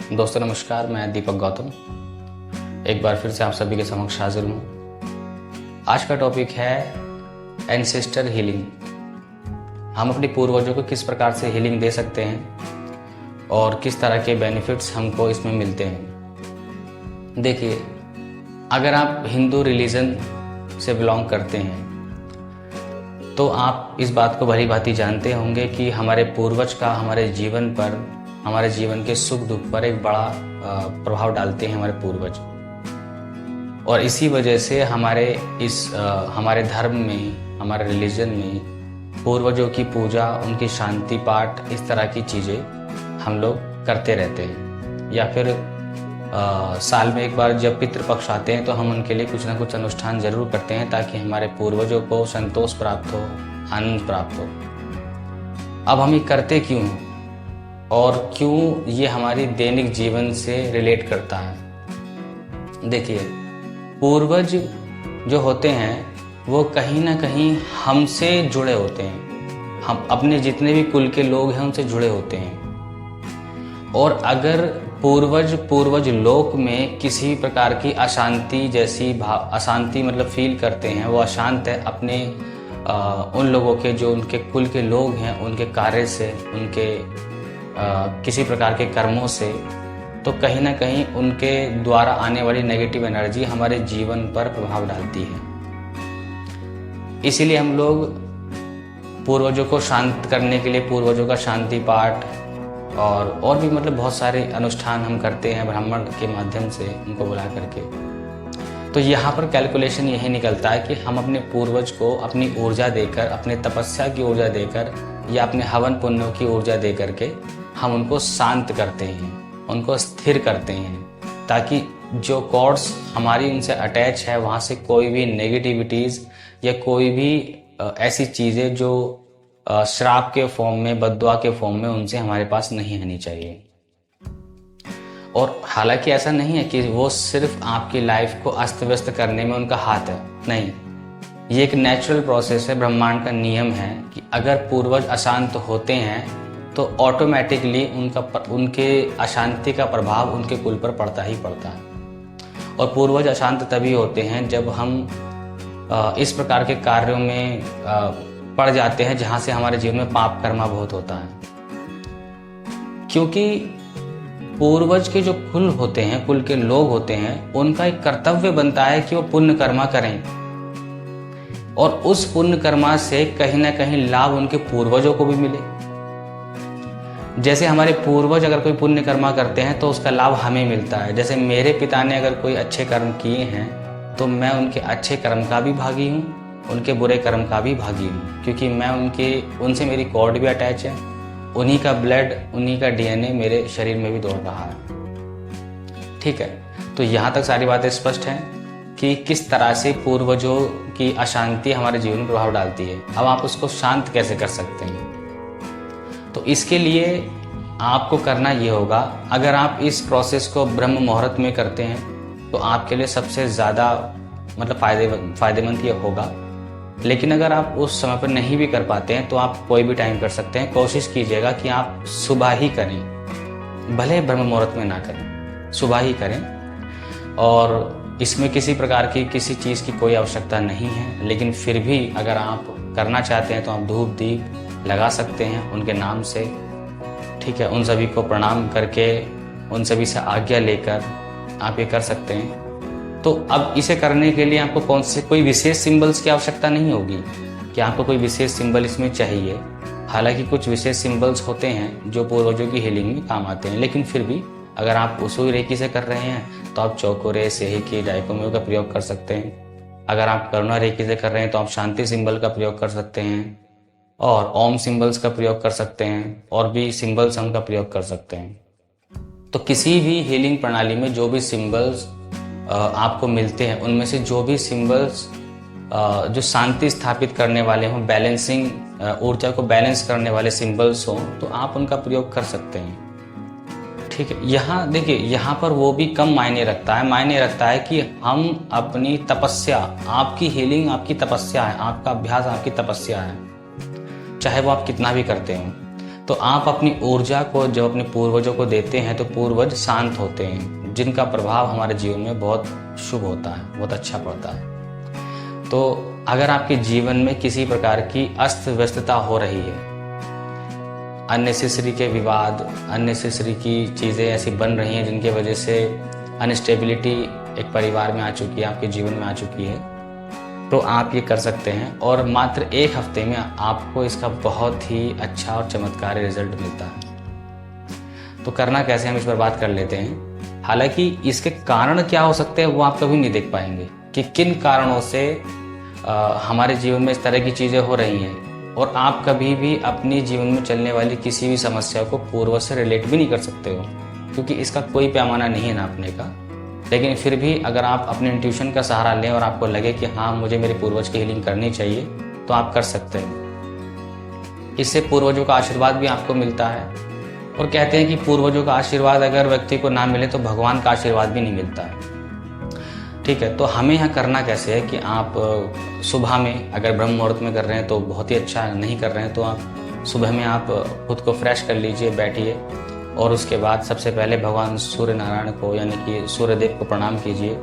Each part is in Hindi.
दोस्तों नमस्कार, मैं दीपक गौतम एक बार फिर से आप सभी के समक्ष हाजिर हूँ। आज का टॉपिक है एंसेस्टर हीलिंग। हम अपने पूर्वजों को किस प्रकार से हीलिंग दे सकते हैं और किस तरह के बेनिफिट्स हमको इसमें मिलते हैं। देखिए, अगर आप हिंदू रिलीजन से बिलोंग करते हैं तो आप इस बात को भली भांति जानते होंगे कि हमारे पूर्वज का हमारे जीवन पर, हमारे जीवन के सुख दुख पर एक बड़ा प्रभाव डालते हैं हमारे पूर्वज। और इसी वजह से हमारे धर्म में, हमारे रिलीजन में पूर्वजों की पूजा, उनकी शांति पाठ, इस तरह की चीज़ें हम लोग करते रहते हैं। या फिर साल में एक बार जब पितृपक्ष आते हैं तो हम उनके लिए कुछ ना कुछ अनुष्ठान जरूर करते हैं ताकि हमारे पूर्वजों को संतोष प्राप्त हो, आनंद प्राप्त हो। अब हम ये करते क्यों हैं और क्यों ये हमारी दैनिक जीवन से रिलेट करता है। देखिए, पूर्वज जो होते हैं वो कहीं ना कहीं हमसे जुड़े होते हैं। हम अपने जितने भी कुल के लोग हैं उनसे जुड़े होते हैं। और अगर पूर्वज लोक में किसी प्रकार की अशांति जैसी अशांति मतलब फील करते हैं, वो अशांत है अपने उन लोगों के, जो उनके कुल के लोग हैं, उनके कार्य से, उनके किसी प्रकार के कर्मों से, तो कहीं ना कहीं उनके द्वारा आने वाली नेगेटिव एनर्जी हमारे जीवन पर प्रभाव डालती है। इसीलिए हम लोग पूर्वजों को शांत करने के लिए पूर्वजों का शांति पाठ और भी मतलब बहुत सारे अनुष्ठान हम करते हैं ब्राह्मण के माध्यम से उनको बुला करके। तो यहाँ पर कैलकुलेशन यही निकलता है कि हम अपने पूर्वज को अपनी ऊर्जा देकर, अपने तपस्या की ऊर्जा देकर या अपने हवन पुण्यों की ऊर्जा दे करके हम उनको शांत करते हैं, उनको स्थिर करते हैं, ताकि जो कॉर्ड्स हमारी उनसे अटैच है वहाँ से कोई भी नेगेटिविटीज़ या कोई भी ऐसी चीज़ें जो श्राप के फॉर्म में, बद्दुआ के फॉर्म में उनसे हमारे पास नहीं आनी चाहिए। और हालांकि ऐसा नहीं है कि वो सिर्फ आपकी लाइफ को अस्त व्यस्त करने में उनका हाथ है, नहीं। ये एक नेचुरल प्रोसेस है, ब्रह्मांड का नियम है कि अगर पूर्वज अशांत होते हैं तो ऑटोमेटिकली उनके अशांति का प्रभाव उनके कुल पर पड़ता ही पड़ता है। और पूर्वज अशांत तभी होते हैं जब हम इस प्रकार के कार्यों में पड़ जाते हैं जहाँ से हमारे जीवन में पाप कर्मा बहुत होता है। क्योंकि पूर्वज के जो कुल होते हैं, कुल के लोग होते हैं, उनका एक कर्तव्य बनता है कि वो पुण्य कर्मा करें और उस पुण्य कर्मा से कहीं ना कहीं लाभ उनके पूर्वजों को भी मिले। जैसे हमारे पूर्वज अगर कोई पुण्य कर्मा करते हैं तो उसका लाभ हमें मिलता है। जैसे मेरे पिता ने अगर कोई अच्छे कर्म किए हैं तो मैं उनके अच्छे कर्म का भी भागी हूँ, उनके बुरे कर्म का भी भागी हूँ, क्योंकि मैं उनसे मेरी कॉर्ड भी अटैच है। उन्हीं का ब्लड, उन्हीं का डीएनए मेरे शरीर में भी दौड़ रहा है। ठीक है, तो यहाँ तक सारी बातें स्पष्ट हैं कि किस तरह से पूर्वजों की अशांति हमारे जीवन में प्रभाव डालती है। अब आप उसको शांत कैसे कर सकते हैं? तो इसके लिए आपको करना ये होगा, अगर आप इस प्रोसेस को ब्रह्म मुहूर्त में करते हैं तो आपके लिए सबसे ज़्यादा मतलब फ़ायदेमंद ये होगा। लेकिन अगर आप उस समय पर नहीं भी कर पाते हैं तो आप कोई भी टाइम कर सकते हैं। कोशिश कीजिएगा कि आप सुबह ही करें, भले ब्रह्म मुहूर्त में ना करें, सुबह ही करें। और इसमें किसी प्रकार की किसी चीज़ की कोई आवश्यकता नहीं है, लेकिन फिर भी अगर आप करना चाहते हैं तो आप धूप दीप लगा सकते हैं उनके नाम से। ठीक है, उन सभी को प्रणाम करके, उन सभी से आज्ञा लेकर आप ये कर सकते हैं। तो अब इसे करने के लिए आपको कोई विशेष सिंबल्स की आवश्यकता नहीं होगी कि आपको कोई विशेष सिंबल इसमें चाहिए। हालांकि कुछ विशेष सिंबल्स होते हैं जो पूर्वजों की हीलिंग में काम आते हैं, लेकिन फिर भी अगर आप उसूल रेखी से कर रहे हैं तो आप चौकोरे, सेहिकी, डाइकोम्यो का प्रयोग कर सकते हैं। अगर आप करुणा रेखी से कर रहे हैं तो आप शांति सिंबल का प्रयोग कर सकते हैं और ओम सिंबल्स का प्रयोग कर सकते हैं और भी सिंबल्स हम का प्रयोग कर सकते हैं। तो किसी भी हीलिंग प्रणाली में जो भी सिंबल्स आपको मिलते हैं, उनमें से जो भी सिंबल्स जो शांति स्थापित करने वाले हों, बैलेंसिंग, ऊर्जा को बैलेंस करने वाले सिंबल्स हों, तो आप उनका प्रयोग कर सकते हैं। ठीक है, यहाँ देखिए, यहाँ पर वो भी कम मायने रखता है। मायने रखता है कि हम अपनी तपस्या, आपकी हीलिंग आपकी तपस्या है, आपका अभ्यास आपकी तपस्या है, चाहे वो आप कितना भी करते हो। तो आप अपनी ऊर्जा को जब अपने पूर्वजों को देते हैं तो पूर्वज शांत होते हैं, जिनका प्रभाव हमारे जीवन में बहुत शुभ होता है, बहुत अच्छा पड़ता है। तो अगर आपके जीवन में किसी प्रकार की अस्त व्यस्तता हो रही है, अननेसेसरी के विवाद, अननेसेसरी की चीज़ें ऐसी बन रही हैं जिनकी वजह से अनस्टेबिलिटी एक परिवार में आ चुकी है, आपके जीवन में आ चुकी है, तो आप ये कर सकते हैं और मात्र 1 हफ्ते में आपको इसका बहुत ही अच्छा और चमत्कारी रिजल्ट मिलता है। तो करना कैसे, हम इस पर बात कर लेते हैं। हालांकि इसके कारण क्या हो सकते हैं वो आप कभी नहीं देख पाएंगे कि किन कारणों से हमारे जीवन में इस तरह की चीज़ें हो रही हैं, और आप कभी भी अपनी जीवन में चलने वाली किसी भी समस्या को पूर्वज से रिलेट भी नहीं कर सकते हो, क्योंकि इसका कोई पैमाना नहीं है नापने का। लेकिन फिर भी अगर आप अपने इंट्यूशन का सहारा लें और आपको लगे कि हाँ मुझे मेरे पूर्वज की हीलिंग करनी चाहिए, तो आप कर सकते हैं। इससे पूर्वजों का आशीर्वाद भी आपको मिलता है, और कहते हैं कि पूर्वजों का आशीर्वाद अगर व्यक्ति को ना मिले तो भगवान का आशीर्वाद भी नहीं मिलता है। ठीक है, तो हमें यहाँ करना कैसे है कि आप सुबह में, अगर ब्रह्म मुहूर्त में कर रहे हैं तो बहुत ही अच्छा, नहीं कर रहे हैं तो आप सुबह में आप खुद को फ्रेश कर लीजिए, बैठिए, और उसके बाद सबसे पहले भगवान सूर्य नारायण को यानी कि सूर्यदेव को प्रणाम कीजिए,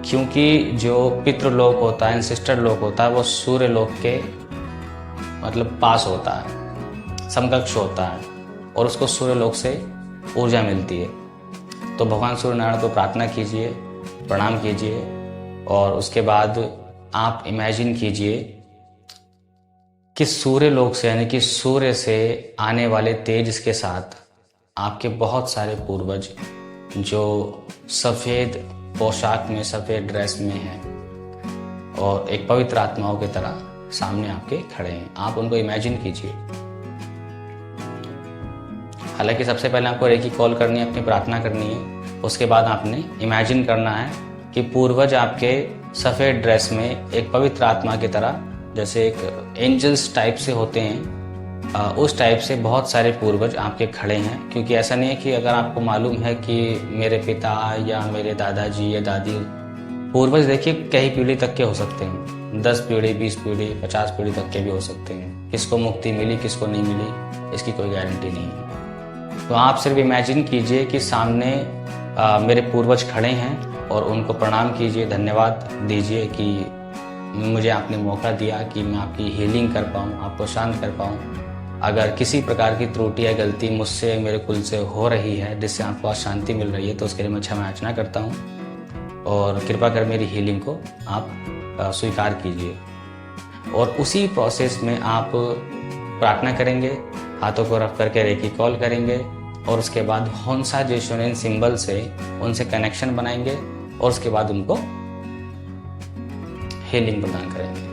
क्योंकि जो पितृलोक होता है, एंसेस्टर लोक होता है, वो सूर्य लोक के मतलब पास होता है, समकक्ष होता है, और उसको सूर्य लोक से ऊर्जा मिलती है। तो भगवान सूर्य नारायण को प्रार्थना कीजिए, प्रणाम कीजिए, और उसके बाद आप इमेजिन कीजिए कि सूर्य लोक से यानी कि सूर्य से आने वाले तेज के साथ आपके बहुत सारे पूर्वज जो सफ़ेद पोशाक में, सफ़ेद ड्रेस में हैं और एक पवित्र आत्माओं की तरह सामने आपके खड़े हैं, आप उनको इमेजिन कीजिए। हालांकि सबसे पहले आपको रेकी कॉल करनी है, अपनी प्रार्थना करनी है, उसके बाद आपने इमेजिन करना है कि पूर्वज आपके सफ़ेद ड्रेस में एक पवित्र आत्मा की तरह, जैसे एक एंजल्स टाइप से होते हैं, उस टाइप से बहुत सारे पूर्वज आपके खड़े हैं। क्योंकि ऐसा नहीं है कि अगर आपको मालूम है कि मेरे पिता या मेरे दादाजी या दादी, पूर्वज देखिए कई पीढ़ी तक के हो सकते हैं, 10 पीढ़ी, 20 पीढ़ी, 50 पीढ़ी तक के भी हो सकते हैं। किसको मुक्ति मिली, किसको नहीं मिली, इसकी कोई गारंटी नहीं है। तो आप सिर्फ इमेजिन कीजिए कि सामने मेरे पूर्वज खड़े हैं और उनको प्रणाम कीजिए, धन्यवाद दीजिए कि मुझे आपने मौका दिया कि मैं आपकी हीलिंग कर पाऊँ, आपको शांत कर पाऊँ। अगर किसी प्रकार की त्रुटि या गलती मुझसे, मेरे कुल से हो रही है जिससे आपको आज शांति मिल रही है, तो उसके लिए मैं क्षमा याचना करता हूँ, और कृपा कर मेरी हीलिंग को आप स्वीकार कीजिए। और उसी प्रोसेस में आप प्रार्थना करेंगे, हाथों को रख करके रेकी कॉल करेंगे, और उसके बाद होंसा जेशोनेन सिंबल से उनसे कनेक्शन बनाएंगे, और उसके बाद उनको हीलिंग प्रदान करेंगे।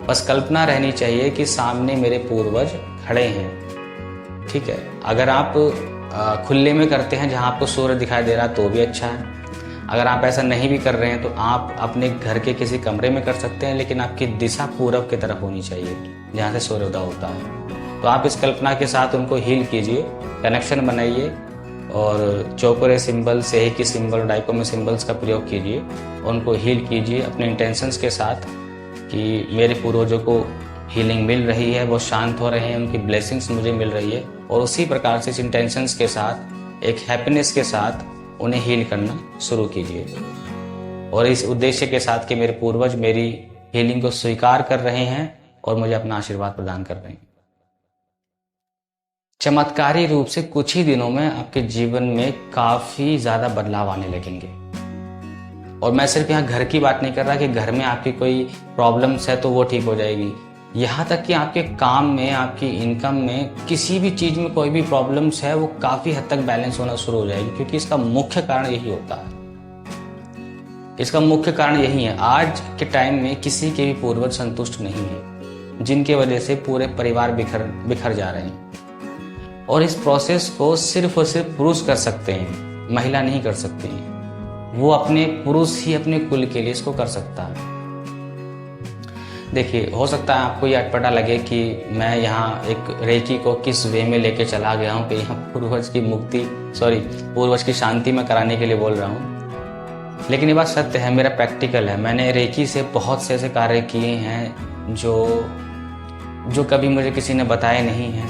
बस कल्पना रहनी चाहिए कि सामने मेरे पूर्वज खड़े हैं। ठीक है, अगर आप खुले में करते हैं जहां आपको सूर्य दिखाई दे रहा तो भी अच्छा है। अगर आप ऐसा नहीं भी कर रहे हैं तो आप अपने घर के किसी कमरे में कर सकते हैं, लेकिन आपकी दिशा पूरब की तरफ होनी चाहिए जहाँ से सूर्योदय होता है। तो आप इस कल्पना के साथ उनको हील कीजिए, कनेक्शन बनाइए, और चौकोरे सिंबल, सेही की सिंबल, डाइकोमे सिंबल्स का प्रयोग कीजिए, उनको हील कीजिए अपने इंटेंशंस के साथ कि मेरे पूर्वजों को हीलिंग मिल रही है, वो शांत हो रहे हैं, उनकी ब्लेसिंग्स मुझे मिल रही है, और उसी प्रकार से इस इंटेंशंस के साथ, एक हैप्पीनेस के साथ उन्हें हील करना शुरू कीजिए, और इस उद्देश्य के साथ कि मेरे पूर्वज मेरी हीलिंग को स्वीकार कर रहे हैं और मुझे अपना आशीर्वाद प्रदान कर रहे हैं। चमत्कारी रूप से कुछ ही दिनों में आपके जीवन में काफ़ी ज़्यादा बदलाव आने लगेंगे। और मैं सिर्फ यहाँ घर की बात नहीं कर रहा कि घर में आपकी कोई प्रॉब्लम्स है तो वो ठीक हो जाएगी, यहाँ तक कि आपके काम में, आपकी इनकम में, किसी भी चीज़ में कोई भी प्रॉब्लम्स है वो काफ़ी हद तक बैलेंस होना शुरू हो जाएगी। क्योंकि इसका मुख्य कारण यही होता है, इसका मुख्य कारण यही है। आज के टाइम में किसी के भी पूर्वज संतुष्ट नहीं है, जिनके वजह से पूरे परिवार बिखर जा रहे हैं। और इस प्रोसेस को सिर्फ और सिर्फ पुरुष कर सकते हैं, महिला नहीं कर सकती है। वो अपने पुरुष ही अपने कुल के लिए इसको कर सकता है। देखिए, हो सकता है आपको ये अटपटा लगे कि मैं यहाँ एक रेकी को किस वे में लेके चला गया हूँ कि यहाँ पूर्वज की शांति में कराने के लिए बोल रहा हूँ। लेकिन ये बात सत्य है, मेरा प्रैक्टिकल है। मैंने रेकी से बहुत से ऐसे कार्य किए हैं जो जो कभी मुझे किसी ने बताए नहीं है,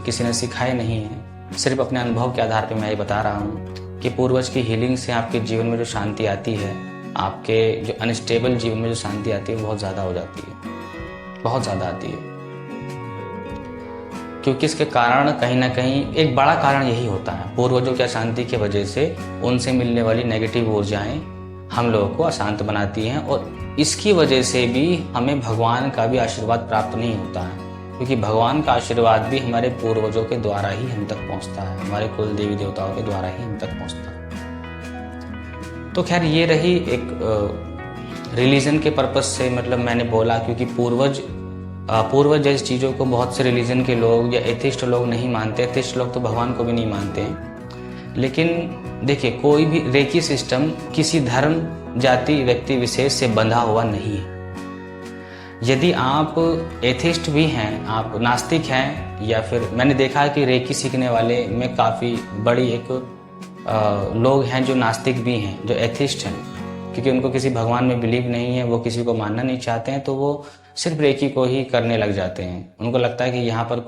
किसी ने सिखाए नहीं है। सिर्फ अपने अनुभव के आधार पर मैं ये बता रहा हूँ कि पूर्वज की हीलिंग से आपके जीवन में जो शांति आती है, आपके जो अनस्टेबल जीवन में जो शांति आती है वो बहुत ज़्यादा हो जाती है, बहुत ज़्यादा आती है। क्योंकि इसके कारण कहीं ना कहीं एक बड़ा कारण यही होता है, पूर्वजों की अशांति की वजह से उनसे मिलने वाली नेगेटिव ऊर्जाएं हम लोगों को अशांत बनाती हैं, और इसकी वजह से भी हमें भगवान का भी आशीर्वाद प्राप्त नहीं होता है, क्योंकि भगवान का आशीर्वाद भी हमारे पूर्वजों के द्वारा ही हम तक पहुंचता है, हमारे कुल देवी देवताओं के द्वारा ही हम तक पहुंचता है। तो खैर ये रही एक रिलीजन के पर्पस से, मतलब मैंने बोला क्योंकि पूर्वज जैसी चीज़ों को बहुत से रिलीजन के लोग या एथिस्ट लोग नहीं मानते। एथिस्ट लोग तो भगवान को भी नहीं मानते हैं। लेकिन देखिए, कोई भी रेकी सिस्टम किसी धर्म, जाति, व्यक्ति विशेष से बंधा हुआ नहीं है। यदि आप एथिस्ट भी हैं, आप नास्तिक हैं, या फिर मैंने देखा है कि रेकी सीखने वाले में काफ़ी बड़ी एक लोग हैं जो नास्तिक भी हैं, जो एथिस्ट हैं, क्योंकि उनको किसी भगवान में बिलीव नहीं है, वो किसी को मानना नहीं चाहते हैं, तो वो सिर्फ रेकी को ही करने लग जाते हैं। उनको लगता है कि यहाँ पर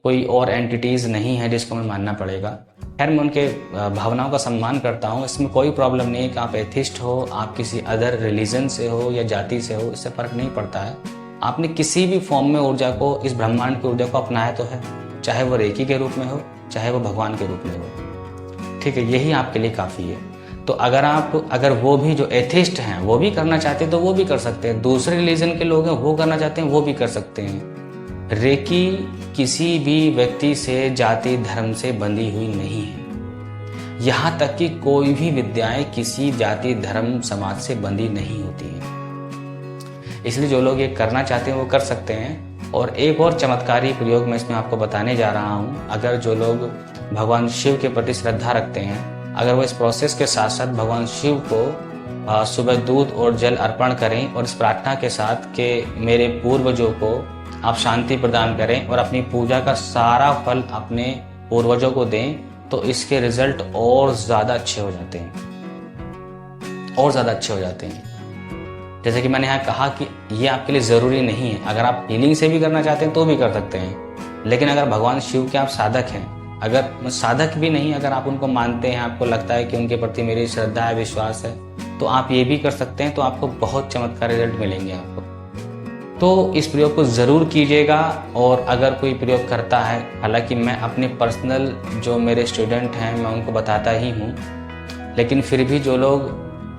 कोई और एंटिटीज़ नहीं है जिसको हमें मानना पड़ेगा। खैर, मैं उनके भावनाओं का सम्मान करता हूँ, इसमें कोई प्रॉब्लम नहीं है कि आप एथिस्ट हो, आप किसी अदर रिलीजन से हो या जाति से हो, इससे फ़र्क नहीं पड़ता है। आपने किसी भी फॉर्म में ऊर्जा को, इस ब्रह्मांड की ऊर्जा को अपनाया तो है, चाहे वो रेकी के रूप में हो, चाहे वो भगवान के रूप में हो। ठीक है, यही आपके लिए काफ़ी है। तो अगर वो भी जो एथिस्ट हैं वो भी करना चाहते हैं तो वो भी कर सकते हैं, दूसरे रिलीजन के लोग हैं वो करना चाहते हैं वो भी कर सकते हैं। रेकी किसी भी व्यक्ति से, जाति, धर्म से बंधी हुई नहीं है। यहाँ तक कि कोई भी विद्याएं किसी जाति, धर्म, समाज से बंधी नहीं होती हैं। इसलिए जो लोग ये करना चाहते हैं वो कर सकते हैं। और एक और चमत्कारी प्रयोग मैं इसमें आपको बताने जा रहा हूँ। अगर जो लोग भगवान शिव के प्रति श्रद्धा रखते हैं, अगर वो इस प्रोसेस के साथ साथ भगवान शिव को सुबह दूध और जल अर्पण करें और इस प्रार्थना के साथ कि मेरे पूर्वजों को आप शांति प्रदान करें और अपनी पूजा का सारा फल अपने पूर्वजों को दें, तो इसके रिजल्ट और ज़्यादा अच्छे हो जाते हैं, और ज़्यादा अच्छे हो जाते हैं। जैसे कि मैंने यहाँ कहा कि ये आपके लिए ज़रूरी नहीं है, अगर आप हीलिंग से भी करना चाहते हैं तो भी कर सकते हैं। लेकिन अगर भगवान शिव के आप साधक हैं, अगर साधक भी नहीं, अगर आप उनको मानते हैं, आपको लगता है कि उनके प्रति मेरी श्रद्धा है, विश्वास है, तो आप ये भी कर सकते हैं, तो आपको बहुत चमत्कार रिजल्ट मिलेंगे आपको। तो इस प्रयोग को ज़रूर कीजिएगा। और अगर कोई प्रयोग करता है, हालांकि मैं अपने पर्सनल जो मेरे स्टूडेंट हैं मैं उनको बताता ही हूँ, लेकिन फिर भी जो लोग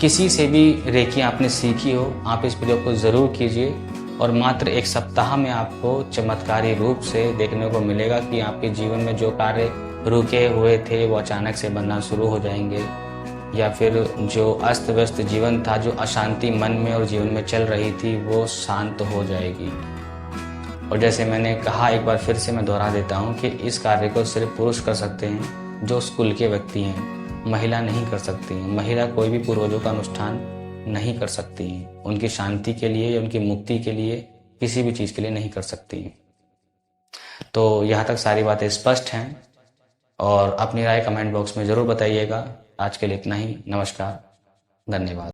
किसी से भी रेकी आपने सीखी हो, आप इस प्रयोग को ज़रूर कीजिए और मात्र 1 सप्ताह में आपको चमत्कारी रूप से देखने को मिलेगा कि आपके जीवन में जो कार्य रुके हुए थे वो अचानक से बनना शुरू हो जाएंगे, या फिर जो अस्त व्यस्त जीवन था, जो अशांति मन में और जीवन में चल रही थी, वो शांत हो जाएगी। और जैसे मैंने कहा, एक बार फिर से मैं दोहरा देता हूँ कि इस कार्य को सिर्फ पुरुष कर सकते हैं जो उस कुल के व्यक्ति हैं, महिला नहीं कर सकती हैं। महिला कोई भी पूर्वजों का अनुष्ठान नहीं कर सकती हैं, उनकी शांति के लिए या उनकी मुक्ति के लिए, किसी भी चीज़ के लिए नहीं कर सकती हैं। तो यहाँ तक सारी बातें स्पष्ट हैं, और अपनी राय कमेंट बॉक्स में ज़रूर बताइएगा। आज के लिए इतना ही। नमस्कार, धन्यवाद।